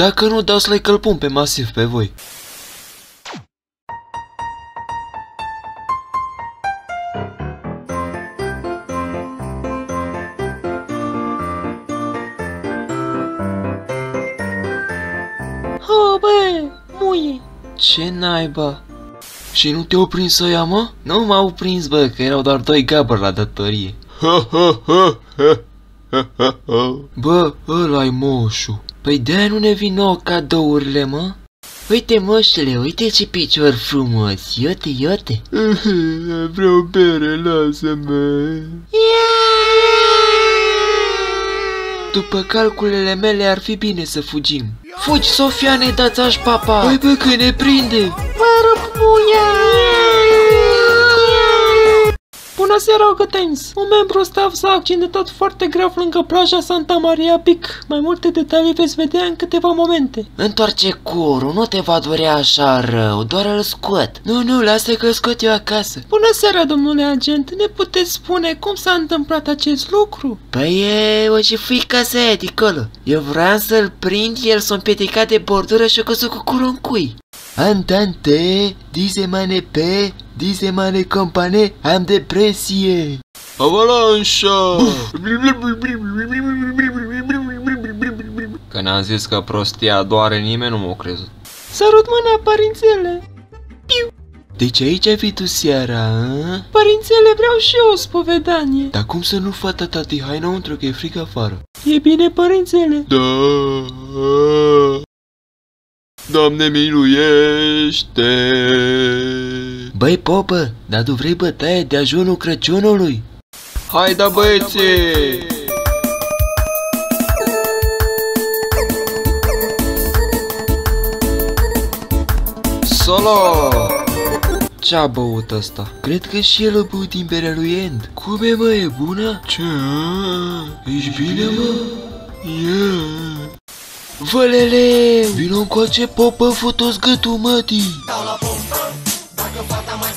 Dacă nu, dau să-i călpun pe masiv pe voi. Ha, bă, muie. Ce naiba? Și nu te-au prins ăia, mă? Nu m-au prins, bă, că erau doar 2 gabări la datorie. Bă, ăla-i moșu. Păi de-aia nu ne vin nouă cadourile, mă? Uite, moșule, uite ce picior frumos. Iote, iote. Vreau bere, lasă-mă. După calculele mele ar fi bine să fugim. Fugi, Sofia, ne dați aș papa. Hai, bă, că ne prinde. Mă rup muia. Bună seara, Hugo Times! Un membru staff s-a accidentat foarte grav lângă plaja Santa Maria Pic. Mai multe detalii veți vedea în câteva momente. Întoarce curul, nu te va durea așa rău, doar îl scot. Nu, lasă că îl scot eu acasă. Bună seara, domnule agent! Ne puteți spune cum s-a întâmplat acest lucru? Păi e o cifuica aia de acolo. Eu vreau să-l prind, el s-a împiedicat de bordură și a căzut cu curul în cui. Antante, dize-mane pe, dize-mane compane, am depresie. Avalanșa! Că n-am zis că prostia doare, nimeni nu m-a crezut. Sărut mâna, părințele! Piu! Deci aici ai fi tu seara, a? Părințele, vreau și eu o spovedanie. Dar cum să nu fata tati, hai înăuntru că e frică afară. E bine, părințele? Da. Doamne miluiește! Băi, popă, dar tu vrei bătaie de ajunul Crăciunului? Hai da, băieții! Solo! Ce-a băut ăsta? Cred că și el a băut din berea lui End. Cum e, mă, e bună? Ce? Ești bine, mă? Yeah! Vălele! Vino încoace, popă, fă-toți gâtul, mătii! Dau la pompă, dacă fata mai